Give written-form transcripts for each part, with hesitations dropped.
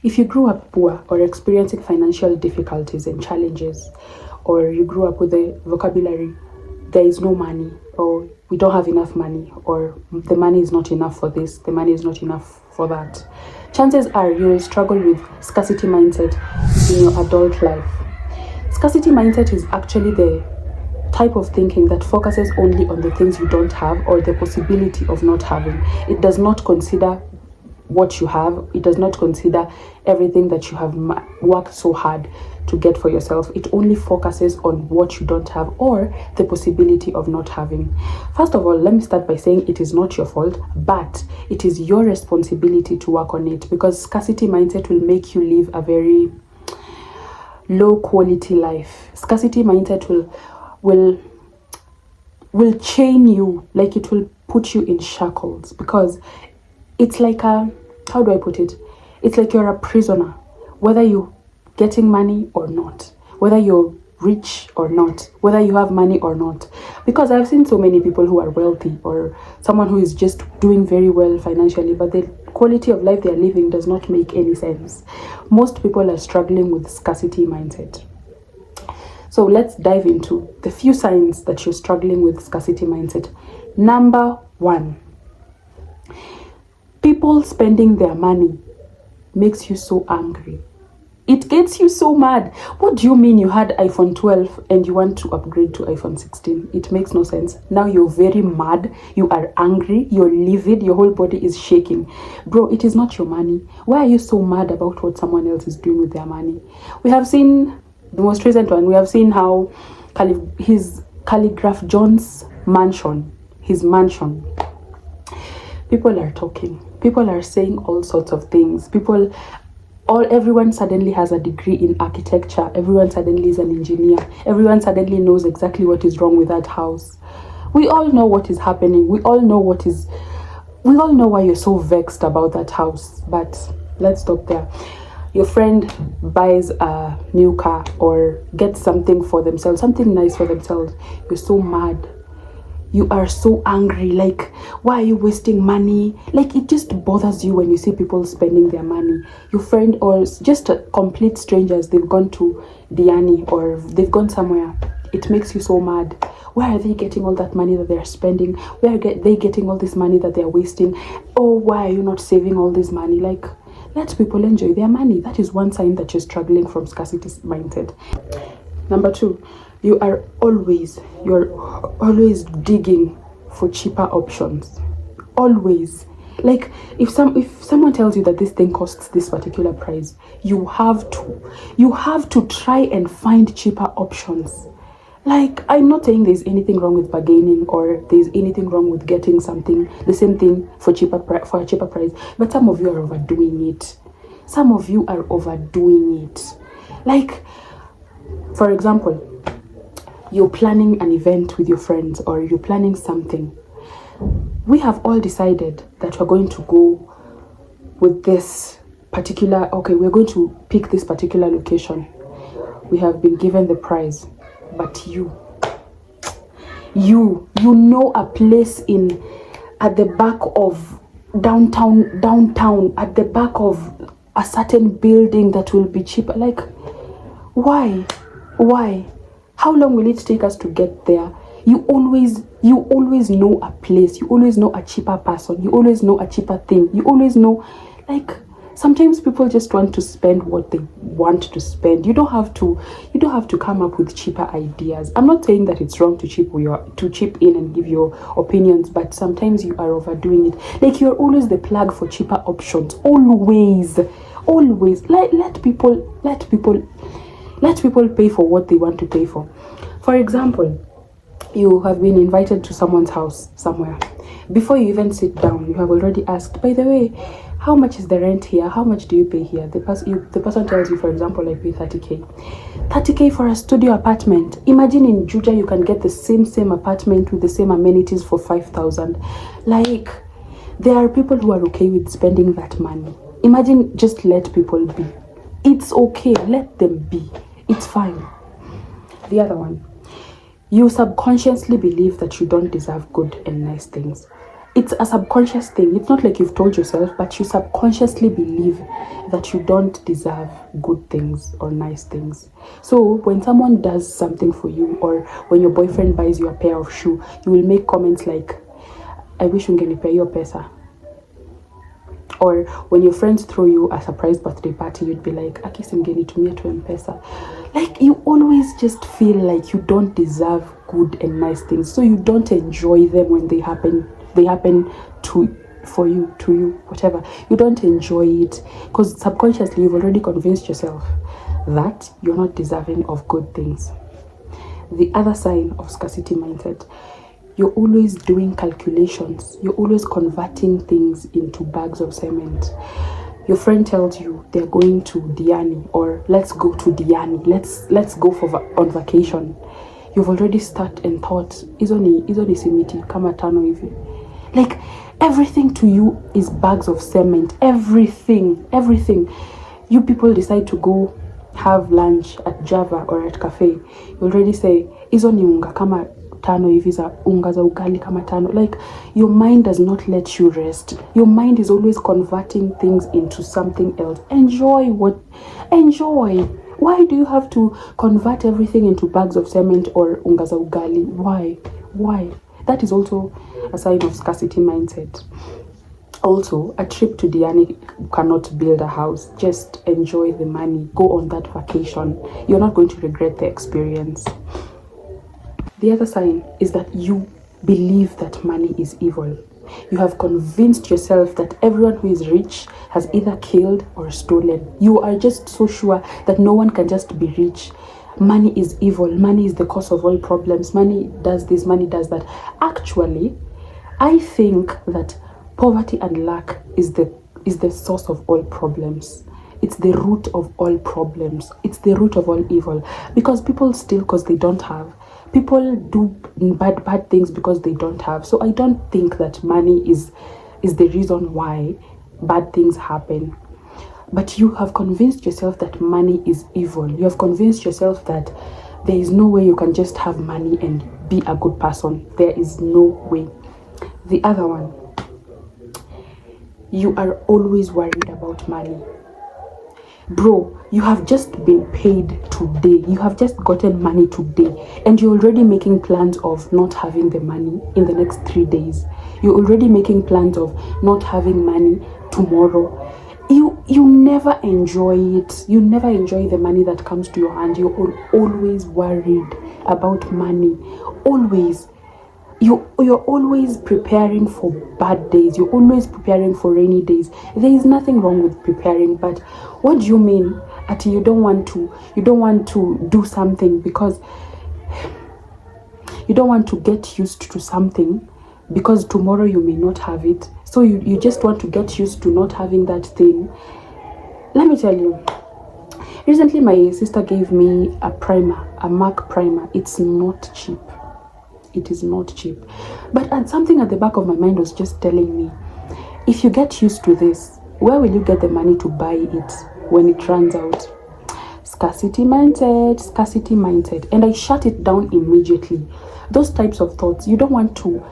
If you grew up poor or experiencing financial difficulties and challenges, or you grew up with the vocabulary, there is no money, or we don't have enough money, or the money is not enough for this, the money is not enough for that, chances are you will struggle with scarcity mindset in your adult life. Scarcity mindset is actually the type of thinking that focuses only on the things you don't have or the possibility of not having. It does not consider what you have. It does not consider everything that you have worked so hard to get for yourself. It only focuses on what you don't have or the possibility of not having. First of all, let me start by saying it is not your fault, but it is your responsibility to work on it, because scarcity mindset will make you live a very low quality life. Scarcity mindset will chain you, like it will put you in shackles, because it's like how do I put it? It's like you're a prisoner, whether you're getting money or not, whether you're rich or not, whether you have money or not. Because I've seen so many people who are wealthy, or someone who is just doing very well financially, but the quality of life they're living does not make any sense. Most people are struggling with scarcity mindset. So let's dive into the few signs that you're struggling with scarcity mindset. Number 1, people spending their money makes you so angry. It gets you so mad. What do you mean you had iPhone 12 and you want to upgrade to iPhone 16? It makes no sense. Now you're very mad, you are angry, you're livid, your whole body is shaking. Bro, it is not your money. Why are you so mad about what someone else is doing with their money? We have seen the most recent one. We have seen how his Calligraph John's mansion, people are talking. People are saying all sorts of things. Everyone suddenly has a degree in architecture. Everyone suddenly is an engineer. Everyone suddenly knows exactly what is wrong with that house. We all know what is happening. We all know why you're so vexed about that house. But let's stop there. Your friend buys a new car or gets something for themselves, something nice for themselves. You're so mad. You are so angry. Like, why are you wasting money? Like, it just bothers you when you see people spending their money. Your friend or just complete strangers, they've gone to Diani or they've gone somewhere. It makes you so mad. Why are they getting all that money that they're spending? Where are they getting all this money that they're wasting? Oh, why are you not saving all this money? Like, let people enjoy their money. That is one sign that you're struggling from scarcity mindset. Number 2, you're always digging for cheaper options. Always. Like, if someone tells you that this thing costs this particular price, you have to try and find cheaper options. Like, I'm not saying there's anything wrong with bargaining or there's anything wrong with getting something, the same thing for a cheaper price, but some of you are overdoing it. Like, for example, you're planning an event with your friends or you're planning something. We have all decided that we're going to go with this particular, we're going to pick this particular location. We have been given the prize. But you know a place at the back of downtown, at the back of a certain building that will be cheaper. Like, why? How long will it take us to get there? You always know a place. You always know a cheaper person. You always know a cheaper thing. You always know, like, sometimes people just want to spend what they want to spend. You don't have to come up with cheaper ideas. I'm not saying that it's wrong to chip in and give your opinions, but sometimes you are overdoing it. Like, you're always the plug for cheaper options. Always. Let people pay for what they want to pay for. For example, you have been invited to someone's house somewhere. Before you even sit down, you have already asked, by the way, how much is the rent here? How much do you pay here? The person tells you, for example, I pay 30K. 30K for a studio apartment. Imagine in Juja you can get the same apartment with the same amenities for 5,000. Like, there are people who are okay with spending that money. Imagine, just let people be. It's okay, let them be. It's fine. The other one, you subconsciously believe that you don't deserve good and nice things. It's a subconscious thing. It's not like you've told yourself, but you subconsciously believe that you don't deserve good things or nice things. So when someone does something for you, or when your boyfriend buys you a pair of shoe, you will make comments like, I wish ungenipea hiyo pesa. Or when your friends throw you a surprise birthday party, you'd be like, akisi mgenitumia tu M-Pesa. Like, you always just feel like you don't deserve good and nice things, so you don't enjoy them when they happen to you, whatever. You don't enjoy it because subconsciously you've already convinced yourself that you're not deserving of good things. The other sign of scarcity mindset: you're always doing calculations. You're always converting things into bags of cement. Your friend tells you they're going to Diani, or let's go to Diani. Let's go on vacation. You've already started and thought, hizo ni simiti kama tano hivi. Like, everything to you is bags of cement. Everything. You people decide to go have lunch at Java or at cafe. You already say, hizo ni unga kama tano hivi za unga za ugali kama tano. Like, your mind does not let you rest. Your mind is always converting things into something else. Enjoy. Why do you have to convert everything into bags of cement or unga za ugali? Why? That is also a sign of scarcity mindset. Also, a trip to Diani cannot build a house. Just enjoy the money. Go on that vacation. You're not going to regret the experience. The other sign is that you believe that money is evil. You have convinced yourself that everyone who is rich has either killed or stolen. You are just so sure that no one can just be rich. Money is evil. Money is the cause of all problems. Money does this, money does that. Actually, I think that poverty and lack is the source of all problems. It's the root of all problems. It's the root of all evil. Because people steal because they don't have. People do bad things because they don't have. So I don't think that money is the reason why bad things happen. But you have convinced yourself that money is evil. You have convinced yourself that there is no way you can just have money and be a good person. There is no way. The other one, you are always worried about money. Bro, you have just been paid today. You have just gotten money today. And you're already making plans of not having the money in the next 3 days. You're already making plans of not having money tomorrow. You never enjoy it. You never enjoy the money that comes to your hand. You're always worried about money. Always. You're always preparing for bad days. You're always preparing for rainy days. There is nothing wrong with preparing, but what do you mean that you don't want to do something because you don't want to get used to something because tomorrow you may not have it. So you just want to get used to not having that thing. Let me tell you, recently my sister gave me a primer, a MAC primer. It's not cheap. It is not cheap. But something at the back of my mind was just telling me, if you get used to this, where will you get the money to buy it when it runs out? Scarcity mindset. And I shut it down immediately. Those types of thoughts, you don't want to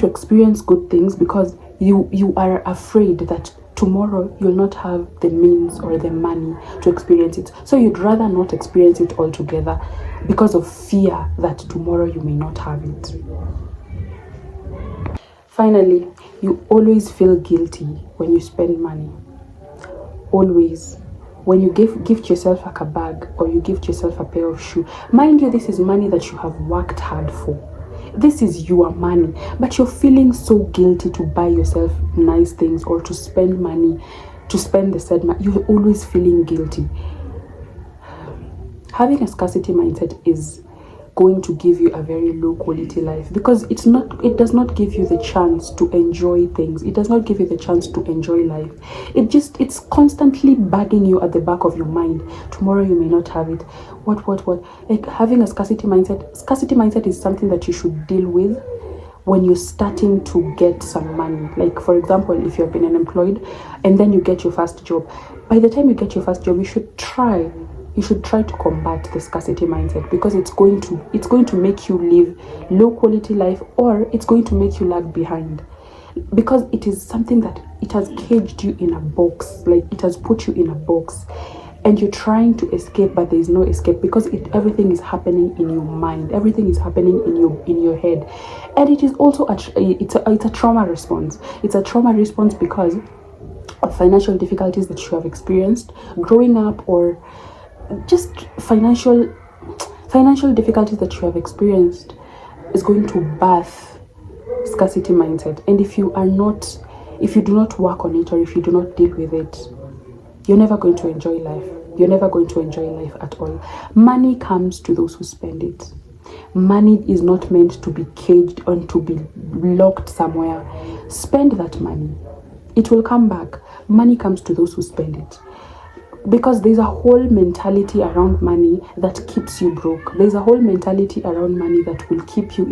experience good things because you are afraid that tomorrow you'll not have the means or the money to experience it. So you'd rather not experience it altogether because of fear that tomorrow you may not have it. Finally, you always feel guilty when you spend money. Always. When you gift yourself like a bag or you gift yourself a pair of shoes. Mind you, this is money that you have worked hard for. This is your money, but you're feeling so guilty to buy yourself nice things or to spend money, to spend the said money. You're always feeling guilty. Having a scarcity mindset is going to give you a very low quality life because it does not give you the chance to enjoy things. It does not give you the chance to enjoy life. It's constantly bugging you at the back of your mind. Tomorrow you may not have it. What? Like, having a scarcity mindset is something that you should deal with when you're starting to get some money. Like, for example, if you've been unemployed and then you get your first job. By the time you get your first job, you should try to combat the scarcity mindset because it's going to make you live low quality life, or it's going to make you lag behind. because it is something that it has caged you in a box, like it has put you in a box, and you're trying to escape, but there's no escape because everything is happening in your mind, everything is happening in your head. And it is also it's a trauma response. It's a trauma response because of financial difficulties that you have experienced growing up, or just financial difficulties that you have experienced is going to birth scarcity mindset. And if you do not work on it, or if you do not deal with it, you're never going to enjoy life. You're never going to enjoy life at all. Money comes to those who spend it. Money is not meant to be caged and to be locked somewhere. Spend that money. It will come back. Money comes to those who spend it. Because there's a whole mentality around money that keeps you broke. There's a whole mentality around money that will keep you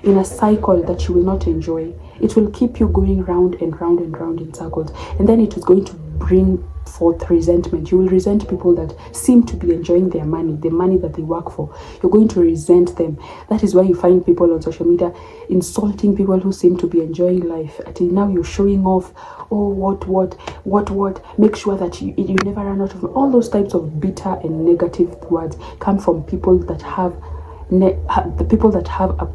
in a cycle that you will not enjoy. It will keep you going round and round and round in circles. And then it is going to bring forth resentment. You will resent people that seem to be enjoying their money, the money that they work for. You're going to resent them. That is why you find people on social media insulting people who seem to be enjoying life. Until now you're showing off, oh, what. Make sure that you never run out of all those types of bitter and negative words come from people that have a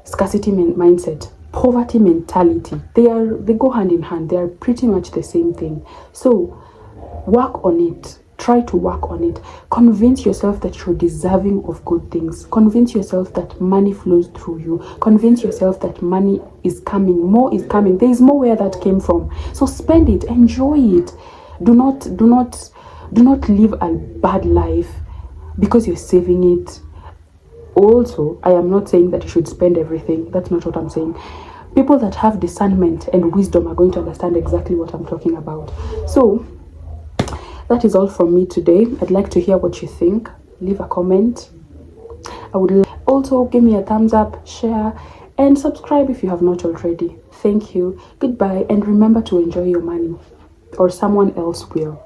scarcity mindset, poverty mentality. They go hand in hand. They are pretty much the same thing. So work on it. Try to work on it. Convince yourself that you're deserving of good things. Convince yourself that money flows through you. Convince yourself that money is coming. More is coming. There is more where that came from. So spend it. Enjoy it. Do not live a bad life because you're saving it. Also, I am not saying that you should spend everything. That's not what I'm saying. People that have discernment and wisdom are going to understand exactly what I'm talking about. So that is all from me today. I'd like to hear what you think. Leave a comment. I would also give me a thumbs up, share, and subscribe if you have not already. Thank you. Goodbye, and remember to enjoy your money, or someone else will.